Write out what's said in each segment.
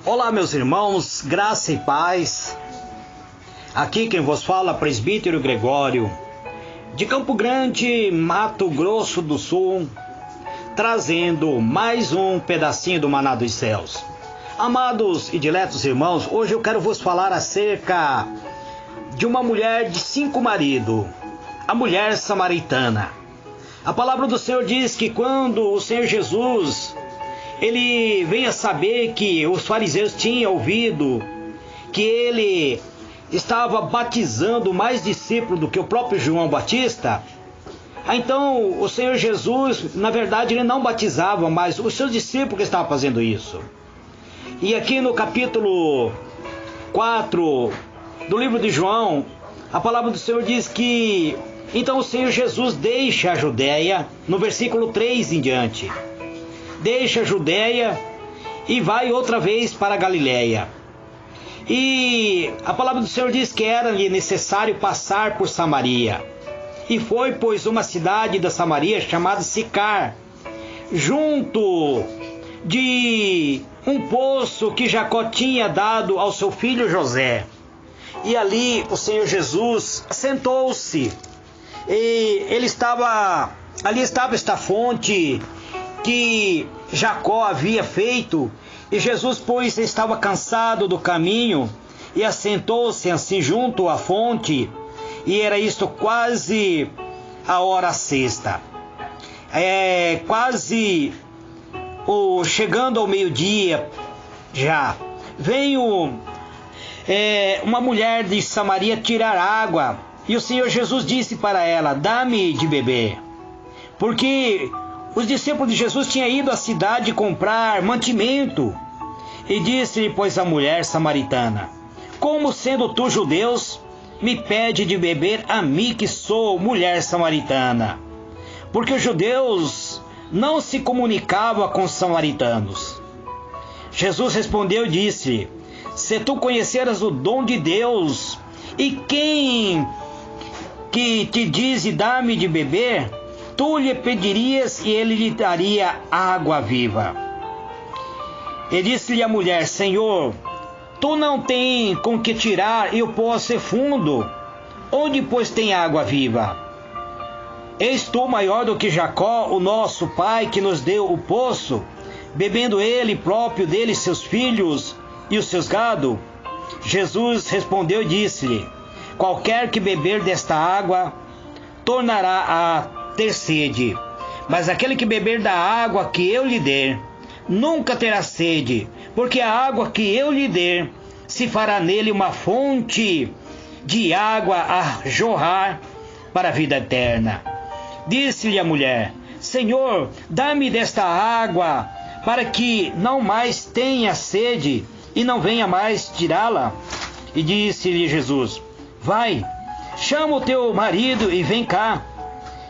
Olá, meus irmãos, graça e paz. Aqui quem vos fala, presbítero Gregório, de Campo Grande, Mato Grosso do Sul, trazendo mais um pedacinho do maná dos céus. Amados e diletos irmãos, hoje eu quero vos falar acerca de uma mulher de 5 maridos, a mulher samaritana. A palavra do Senhor diz que quando o Senhor Jesus ele veio a saber que os fariseus tinham ouvido que ele estava batizando mais discípulos do que o próprio João Batista. Então o Senhor Jesus, na verdade, ele não batizava, mas os seus discípulos que estavam fazendo isso. E aqui no capítulo 4 do livro de João, a palavra do Senhor diz que então o Senhor Jesus deixa a Judéia, no versículo 3 em diante. Deixa a Judéia e vai outra vez para a Galiléia. E a palavra do Senhor diz que era-lhe necessário passar por Samaria. E foi, pois, uma cidade da Samaria chamada Sicar, junto de um poço que Jacó tinha dado ao seu filho José. E ali o Senhor Jesus sentou-se. E ali estava esta fonte que Jacó havia feito, e Jesus, pois, estava cansado do caminho, e assentou-se assim junto à fonte, e era isto quase a hora sexta. Quase chegando ao meio-dia já. Veio uma mulher de Samaria tirar água, e o Senhor Jesus disse para ela: dá-me de beber. Porque os discípulos de Jesus tinham ido à cidade comprar mantimento. E disse-lhe, pois, a mulher samaritana: como sendo tu judeus, me pede de beber a mim que sou mulher samaritana? Porque os judeus não se comunicavam com os samaritanos. Jesus respondeu e disse: se tu conheceras o dom de Deus, e quem que te diz dá-me de beber, tu lhe pedirias e ele lhe daria água viva. E disse-lhe a mulher: Senhor, tu não tens com que tirar e o poço é fundo. Onde, pois, tem água viva? És tu maior do que Jacó, o nosso pai, que nos deu o poço, bebendo ele próprio dele, seus filhos e os seus gado? Jesus respondeu e disse-lhe: qualquer que beber desta água tornará a ter sede, mas aquele que beber da água que eu lhe der nunca terá sede, porque a água que eu lhe der se fará nele uma fonte de água a jorrar para a vida eterna. Disse-lhe a mulher: Senhor, dá-me desta água, para que não mais tenha sede e não venha mais tirá-la. E disse-lhe Jesus: vai, chama o teu marido e vem cá.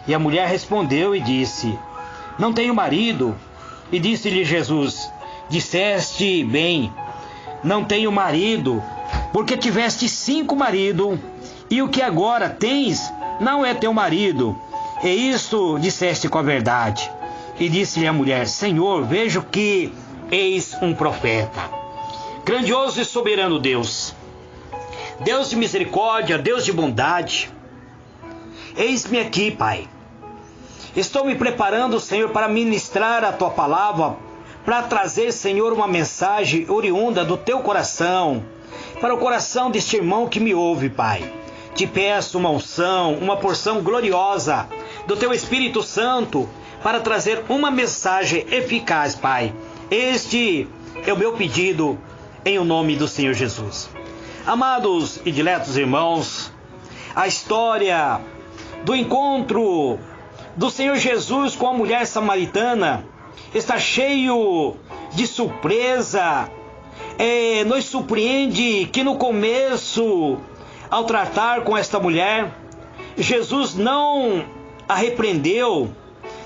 E a mulher respondeu e disse: não tenho marido. E disse-lhe Jesus: disseste bem, não tenho marido, porque tiveste 5 maridos, e o que agora tens não é teu marido. E isto disseste com a verdade. E disse-lhe a mulher: Senhor, vejo que eis um profeta. Grandioso e soberano Deus, Deus de misericórdia, Deus de bondade, eis-me aqui, Pai. Estou me preparando, Senhor, para ministrar a Tua palavra, para trazer, Senhor, uma mensagem oriunda do Teu coração, para o coração deste irmão que me ouve, Pai. Te peço uma unção, uma porção gloriosa do Teu Espírito Santo, para trazer uma mensagem eficaz, Pai. Este é o meu pedido, em o nome do Senhor Jesus. Amados e diletos irmãos, a história do encontro do Senhor Jesus com a mulher samaritana está cheio de surpresa. Nos surpreende que no começo, ao tratar com esta mulher, Jesus não a repreendeu,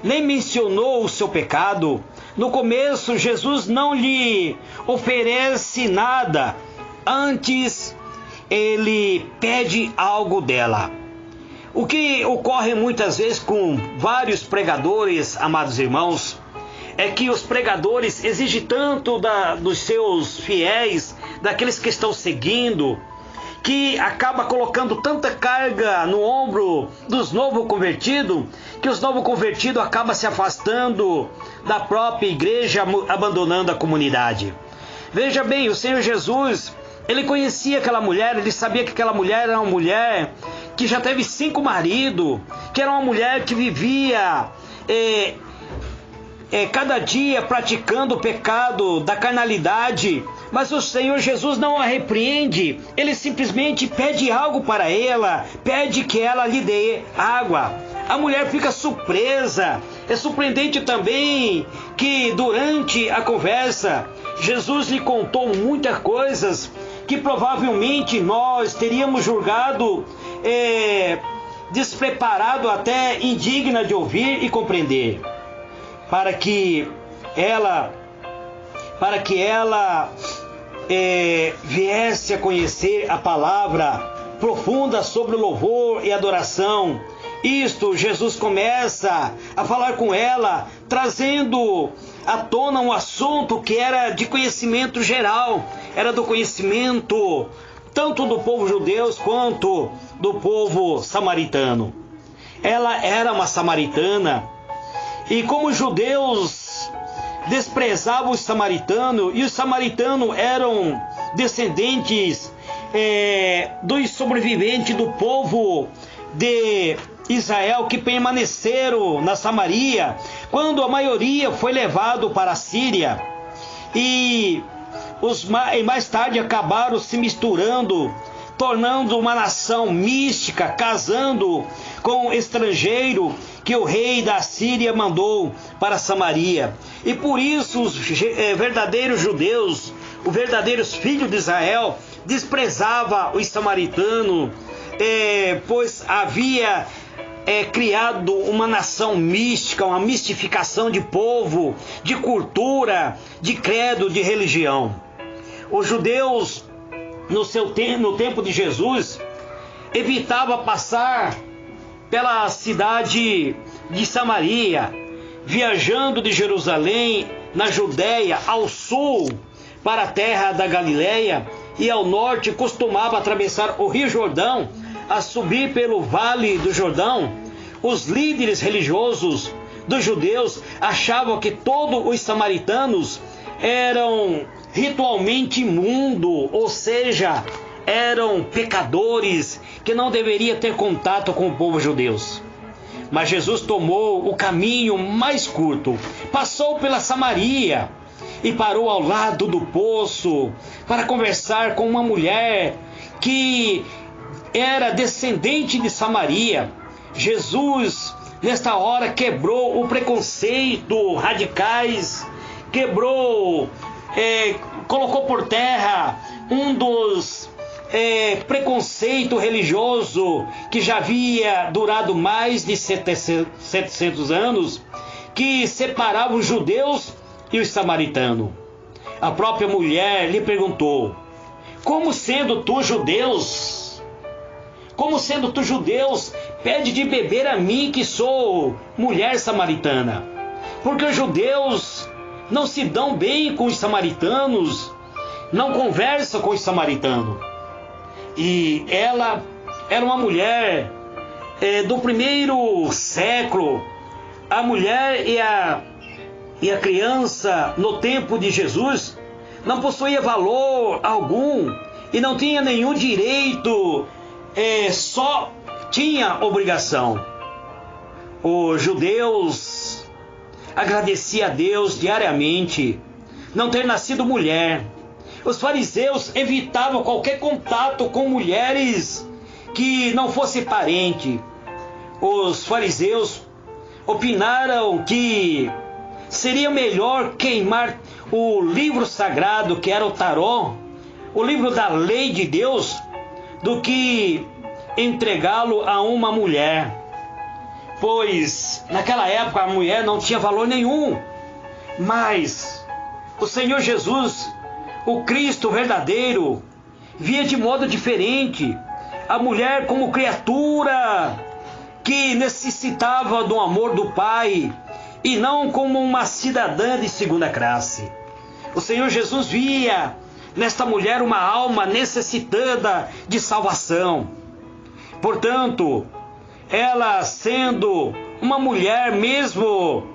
nem mencionou o seu pecado. No começo, Jesus não lhe oferece nada, antes ele pede algo dela. O que ocorre muitas vezes com vários pregadores, amados irmãos, é que os pregadores exigem tanto dos seus fiéis, daqueles que estão seguindo, que acaba colocando tanta carga no ombro dos novos convertidos, que os novos convertidos acabam se afastando da própria igreja, abandonando a comunidade. Veja bem, o Senhor Jesus, ele conhecia aquela mulher, ele sabia que aquela mulher era uma mulher que já teve 5 maridos, que era uma mulher que vivia cada dia praticando o pecado da carnalidade. Mas o Senhor Jesus não a repreende, ele simplesmente pede algo para ela, pede que ela lhe dê água. A mulher fica surpresa. É surpreendente também que durante a conversa, Jesus lhe contou muitas coisas que provavelmente nós teríamos julgado despreparado, até indigna de ouvir e compreender. Para que ela viesse a conhecer a palavra profunda sobre o louvor e adoração. Isto, Jesus começa a falar com ela, trazendo à tona um assunto que era de conhecimento geral, era do conhecimento tanto do povo judeu quanto do povo samaritano. Ela era uma samaritana, e como os judeus desprezavam os samaritanos, e os samaritanos eram descendentes dos sobreviventes do povo de Israel que permaneceram na Samaria, quando a maioria foi levado para a Síria, e mais tarde acabaram se misturando, tornando uma nação mística, casando com um estrangeiro que o rei da Síria mandou para Samaria. E por isso os verdadeiros judeus, os verdadeiros filhos de Israel, desprezavam os samaritanos, pois havia criado uma nação mística, uma mistificação de povo, de cultura, de credo, de religião. Os judeus, no tempo de Jesus, evitavam passar pela cidade de Samaria, viajando de Jerusalém, na Judéia, ao sul, para a terra da Galileia, e ao norte costumava atravessar o Rio Jordão, a subir pelo Vale do Jordão. Os líderes religiosos dos judeus achavam que todos os samaritanos eram ritualmente imundos, ou seja, eram pecadores que não deveriam ter contato com o povo judeu. Mas Jesus tomou o caminho mais curto, passou pela Samaria e parou ao lado do poço para conversar com uma mulher que era descendente de Samaria. Jesus, nesta hora, quebrou o preconceito radicais, colocou por terra um dos preconceito religioso que já havia durado mais de 700 anos, que separava os judeus e os samaritanos. A própria mulher lhe perguntou: como sendo tu judeus, pede de beber a mim, que sou mulher samaritana? Porque os judeus não se dão bem com os samaritanos, não conversam com os samaritanos. E ela era uma mulher do primeiro século. A mulher e a criança no tempo de Jesus não possuía valor algum e não tinha nenhum direito, só tinha obrigação. Os judeus agradeciam a Deus diariamente não ter nascido mulher. Os fariseus evitavam qualquer contato com mulheres que não fosse parente. Os fariseus opinaram que seria melhor queimar o livro sagrado, que era o Taró, o livro da lei de Deus, do que entregá-lo a uma mulher, pois naquela época a mulher não tinha valor nenhum. Mas o Senhor Jesus, o Cristo verdadeiro, via de modo diferente a mulher como criatura que necessitava do amor do Pai e não como uma cidadã de segunda classe. O Senhor Jesus via nesta mulher uma alma necessitada de salvação. Portanto, ela sendo uma mulher, mesmo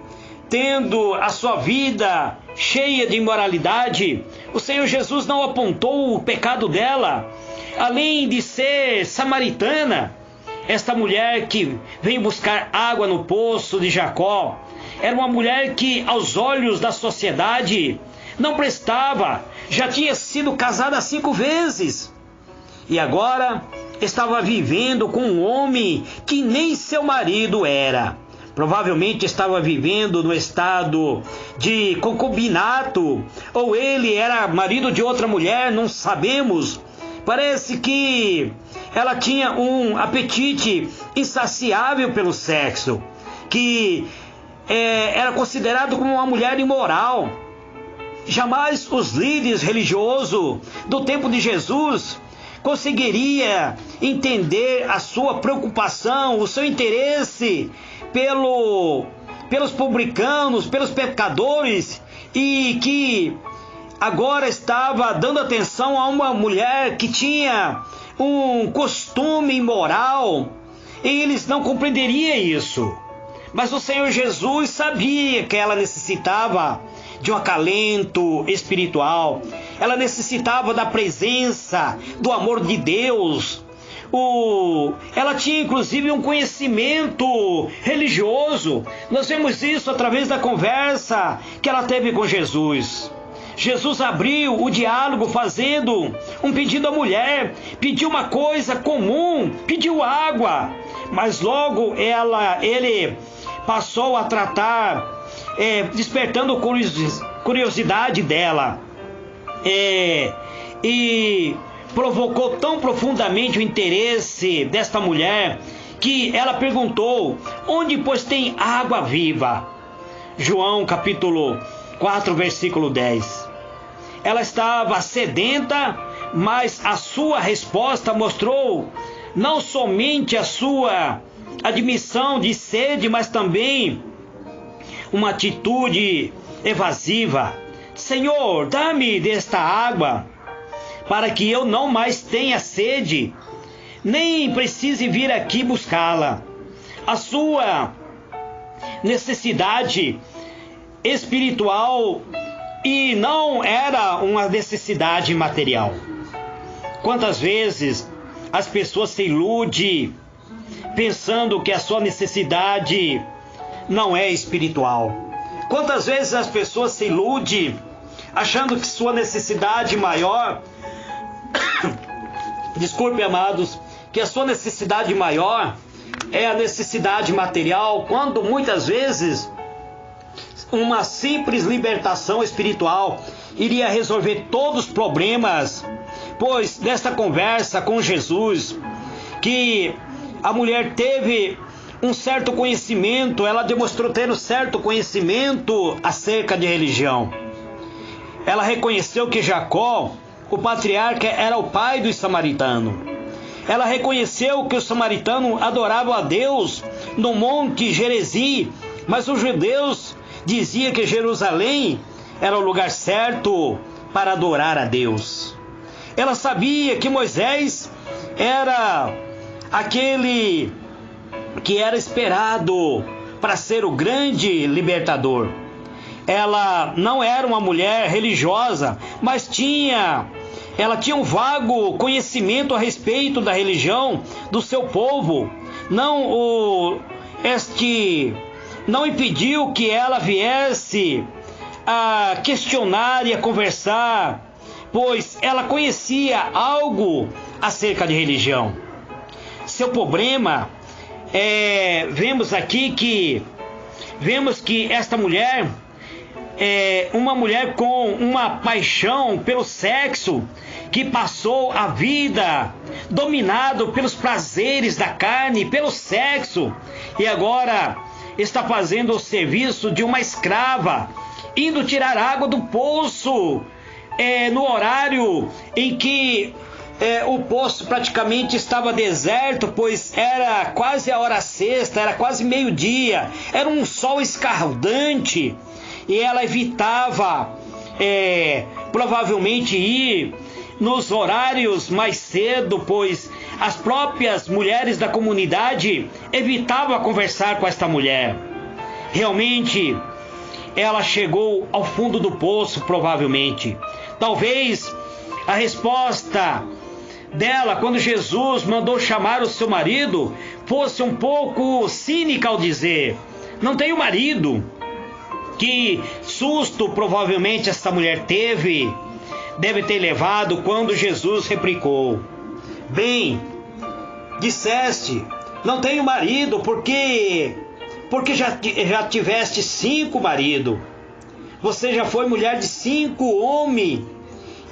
tendo a sua vida cheia de imoralidade, o Senhor Jesus não apontou o pecado dela. Além de ser samaritana, esta mulher que veio buscar água no poço de Jacó, era uma mulher que, aos olhos da sociedade, não prestava. Já tinha sido casada 5 vezes. E agora estava vivendo com um homem que nem seu marido era. Provavelmente estava vivendo no estado de concubinato, ou ele era marido de outra mulher, não sabemos. Parece que ela tinha um apetite insaciável pelo sexo, que era considerado como uma mulher imoral. Jamais os líderes religiosos do tempo de Jesus conseguiria entender a sua preocupação, o seu interesse pelos publicanos, pelos pecadores, e que agora estava dando atenção a uma mulher que tinha um costume imoral. Eles não compreenderiam isso. Mas o Senhor Jesus sabia que ela necessitava de um acalento espiritual. Ela necessitava da presença, do amor de Deus. Ela tinha inclusive um conhecimento religioso. Nós vemos isso através da conversa que ela teve com Jesus. Jesus abriu o diálogo fazendo um pedido à mulher, pediu uma coisa comum, pediu água, mas logo ele passou a tratar, despertando curiosidade dela, e provocou tão profundamente o interesse desta mulher que ela perguntou: onde pois tem água viva? João capítulo 4, versículo 10. Ela estava sedenta, mas a sua resposta mostrou não somente a sua admissão de sede, mas também uma atitude evasiva. Senhor, dá-me desta água, para que eu não mais tenha sede, nem precise vir aqui buscá-la. A sua necessidade espiritual e não era uma necessidade material. Quantas vezes as pessoas se iludem pensando que a sua necessidade não é espiritual? Quantas vezes as pessoas se iludem achando que sua necessidade maior desculpe, amados, que a sua necessidade maior é a necessidade material, quando muitas vezes uma simples libertação espiritual iria resolver todos os problemas. Pois nesta conversa com Jesus, que a mulher teve um certo conhecimento, ela demonstrou ter um certo conhecimento acerca de religião. Ela reconheceu que Jacó, o patriarca, era o pai dos samaritanos. Ela reconheceu que os samaritanos adoravam a Deus no Monte Gerizim, mas os judeus diziam que Jerusalém era o lugar certo para adorar a Deus. Ela sabia que Moisés era aquele que era esperado para ser o grande libertador. Ela não era uma mulher religiosa, mas ela tinha um vago conhecimento a respeito da religião do seu povo. Não impediu que ela viesse a questionar e a conversar, pois ela conhecia algo acerca de religião. Seu problema vemos que esta mulher é uma mulher com uma paixão pelo sexo, que passou a vida dominado pelos prazeres da carne, pelo sexo, e agora está fazendo o serviço de uma escrava, indo tirar água do poço no horário em que o poço praticamente estava deserto, pois era quase a hora sexta, era quase meio-dia, era um sol escaldante, e ela evitava provavelmente ir nos horários mais cedo, pois as próprias mulheres da comunidade evitavam conversar com esta mulher. Realmente, ela chegou ao fundo do poço, provavelmente. Talvez a resposta dela, quando Jesus mandou chamar o seu marido, fosse um pouco cínica ao dizer: não tenho marido. Que susto provavelmente esta mulher deve ter levado quando Jesus replicou: bem, disseste, não tenho marido, porque já tiveste 5 maridos. Você já foi mulher de 5 homens,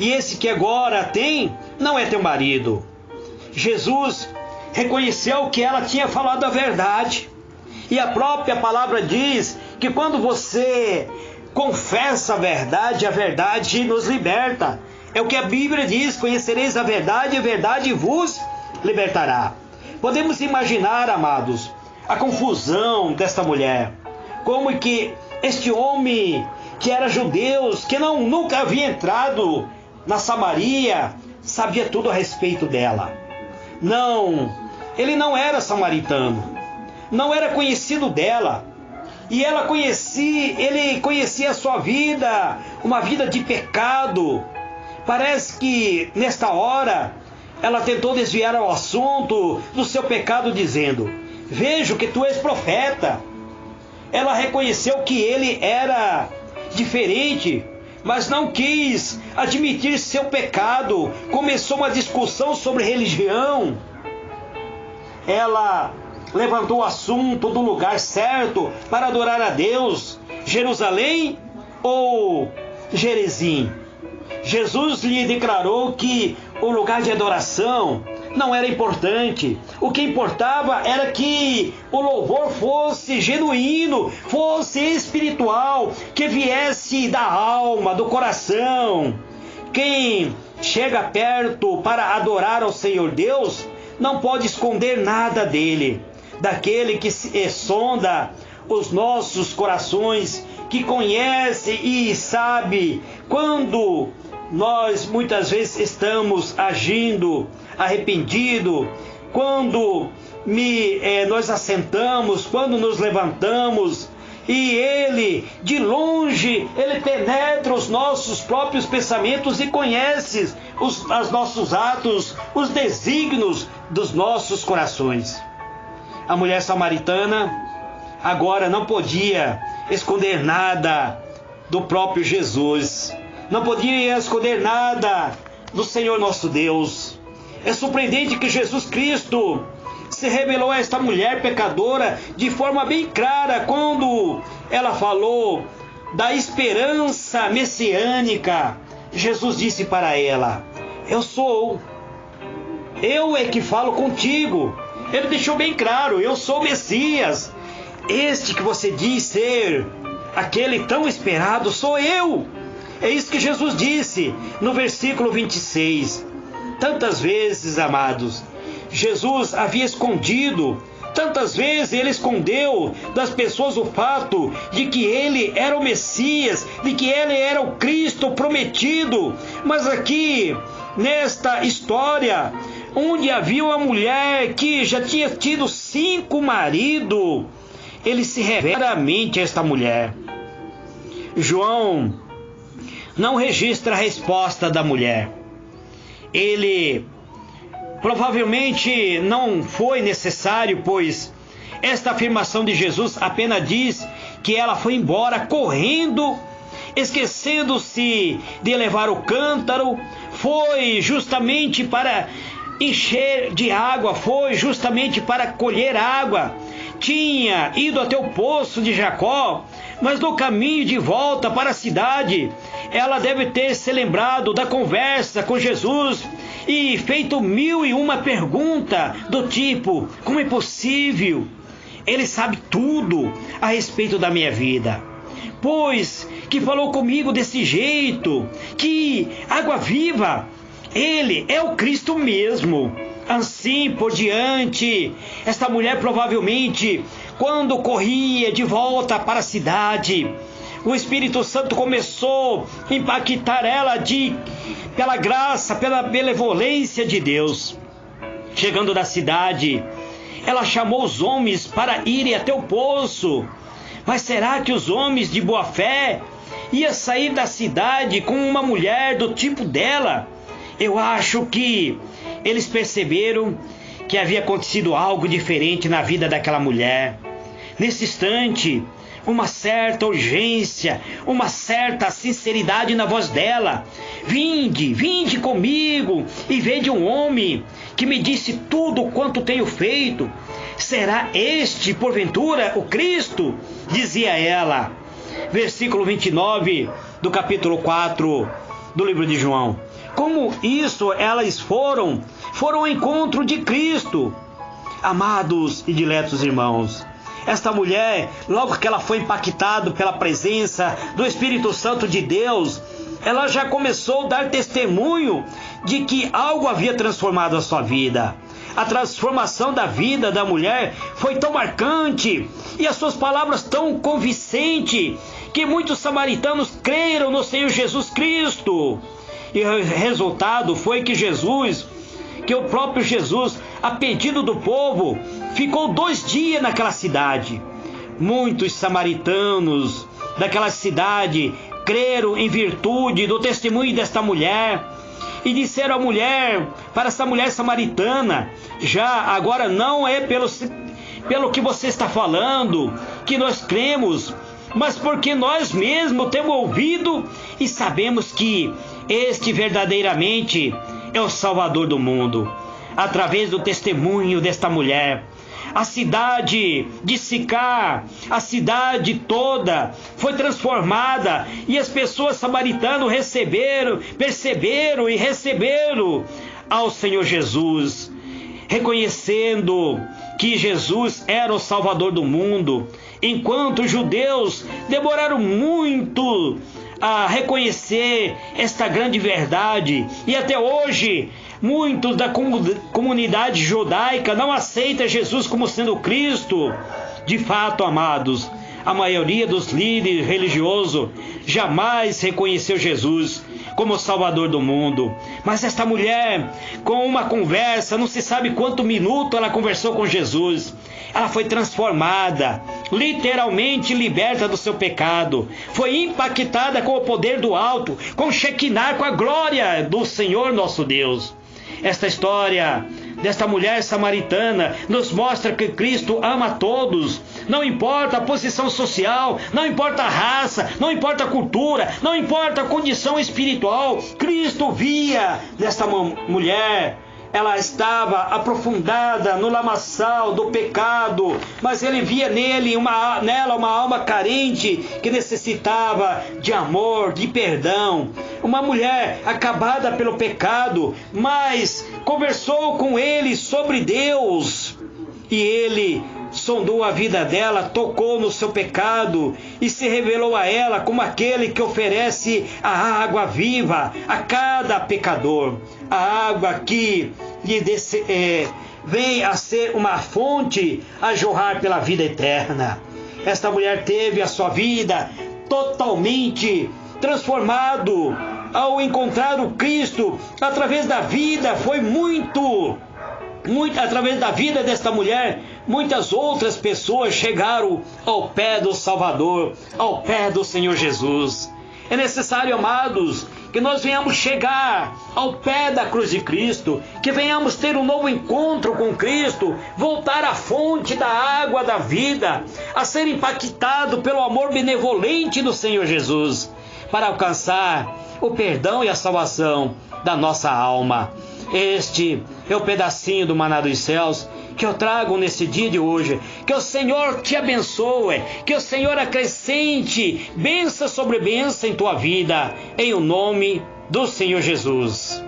e esse que agora tem não é teu marido. Jesus reconheceu que ela tinha falado a verdade, e a própria palavra diz que quando você confessa a verdade nos liberta. É o que a Bíblia diz: conhecereis a verdade vos libertará. Podemos imaginar, amados, a confusão desta mulher. Como que este homem, que era judeu, que nunca havia entrado na Samaria, sabia tudo a respeito dela. Não, ele não era samaritano, não era conhecido dela. E ele conhecia a sua vida, uma vida de pecado. Parece que nesta hora ela tentou desviar o assunto do seu pecado, dizendo: vejo que tu és profeta. Ela reconheceu que ele era diferente, mas não quis admitir seu pecado. Começou uma discussão sobre religião. Ela levantou o assunto do lugar certo para adorar a Deus: Jerusalém ou Gerizim? Jesus lhe declarou que o lugar de adoração não era importante. O que importava era que o louvor fosse genuíno, fosse espiritual, que viesse da alma, do coração. Quem chega perto para adorar ao Senhor Deus não pode esconder nada dele. Daquele que sonda os nossos corações, que conhece e sabe quando nós muitas vezes estamos agindo arrependido, quando nós assentamos, quando nos levantamos, e ele, de longe, ele penetra os nossos próprios pensamentos e conhece os nossos atos, os desígnios dos nossos corações. A mulher samaritana agora não podia esconder nada do próprio Jesus, não podia esconder nada do Senhor nosso Deus. É surpreendente que Jesus Cristo se revelou a esta mulher pecadora de forma bem clara quando ela falou da esperança messiânica. Jesus disse para ela: eu é que falo contigo. Ele deixou bem claro: eu sou o Messias. Este que você diz ser aquele tão esperado sou eu. É isso que Jesus disse no versículo 26. Tantas vezes, amados, Jesus havia escondido, tantas vezes ele escondeu das pessoas o fato de que ele era o Messias, de que ele era o Cristo prometido. Mas aqui, nesta história, onde havia uma mulher que já tinha tido 5 maridos, ele se revela claramente a esta mulher. João não registra a resposta da mulher. Ele provavelmente não foi necessário, pois esta afirmação de Jesus apenas diz que ela foi embora correndo, esquecendo-se de levar o cântaro. Foi justamente para encher de água, foi justamente para colher água. Tinha ido até o poço de Jacó, mas no caminho de volta para a cidade, ela deve ter se lembrado da conversa com Jesus e feito 1001 perguntas do tipo: como é possível? Ele sabe tudo a respeito da minha vida, pois que falou comigo desse jeito, que água viva Ele é o Cristo mesmo. Assim por diante, esta mulher provavelmente, quando corria de volta para a cidade, o Espírito Santo começou a impactar ela pela graça, pela benevolência de Deus. Chegando na cidade, ela chamou os homens para irem até o poço. Mas será que os homens de boa fé iam sair da cidade com uma mulher do tipo dela? Eu acho que eles perceberam que havia acontecido algo diferente na vida daquela mulher. Nesse instante, uma certa urgência, uma certa sinceridade na voz dela. Vinde comigo e vede um homem que me disse tudo quanto tenho feito. Será este, porventura, o Cristo? Dizia ela. Versículo 29 do capítulo 4 do livro de João. Como isso elas foram ao encontro de Cristo. Amados e diletos irmãos, esta mulher, logo que ela foi impactada pela presença do Espírito Santo de Deus, ela já começou a dar testemunho de que algo havia transformado a sua vida. A transformação da vida da mulher foi tão marcante e as suas palavras tão convincentes que muitos samaritanos creram no Senhor Jesus Cristo. E o resultado foi que o próprio Jesus, a pedido do povo, ficou 2 dias naquela cidade. Muitos samaritanos daquela cidade creram em virtude do testemunho desta mulher e disseram à mulher, para essa mulher samaritana: já agora não é pelo que você está falando que nós cremos, mas porque nós mesmos temos ouvido e sabemos que este verdadeiramente é o Salvador do mundo. Através do testemunho desta mulher, a cidade de Sicar, a cidade toda foi transformada e as pessoas samaritanas perceberam e receberam ao Senhor Jesus, reconhecendo que Jesus era o Salvador do mundo, enquanto os judeus demoraram muito a reconhecer esta grande verdade, e até hoje muitos da comunidade judaica não aceitam Jesus como sendo Cristo. De fato, amados, a maioria dos líderes religiosos jamais reconheceu Jesus como Salvador do mundo. Mas esta mulher, com uma conversa, não se sabe quanto minuto ela conversou com Jesus, ela foi transformada, literalmente liberta do seu pecado, foi impactada com o poder do alto, com o Shekinah, com a glória do Senhor nosso Deus. Esta história desta mulher samaritana nos mostra que Cristo ama a todos, não importa a posição social, não importa a raça, não importa a cultura, não importa a condição espiritual. Cristo via nesta mulher, ela estava aprofundada no lamaçal do pecado, mas ele via nela uma alma carente que necessitava de amor, de perdão. Uma mulher acabada pelo pecado, mas conversou com ele sobre Deus. E ele sondou a vida dela, tocou no seu pecado e se revelou a ela como aquele que oferece a água viva a cada pecador. A água que vem a ser uma fonte a jorrar pela vida eterna. Esta mulher teve a sua vida totalmente transformado ao encontrar o Cristo. Através da vida através da vida desta mulher, muitas outras pessoas chegaram ao pé do Salvador, ao pé do Senhor Jesus. É necessário, amados, que nós venhamos chegar ao pé da cruz de Cristo, que venhamos ter um novo encontro com Cristo, voltar à fonte da água da vida, a ser impactado pelo amor benevolente do Senhor Jesus, para alcançar o perdão e a salvação da nossa alma. Este é o pedacinho do maná dos céus que eu trago nesse dia de hoje. Que o Senhor te abençoe, que o Senhor acrescente bênção sobre bênção em tua vida, em o nome do Senhor Jesus.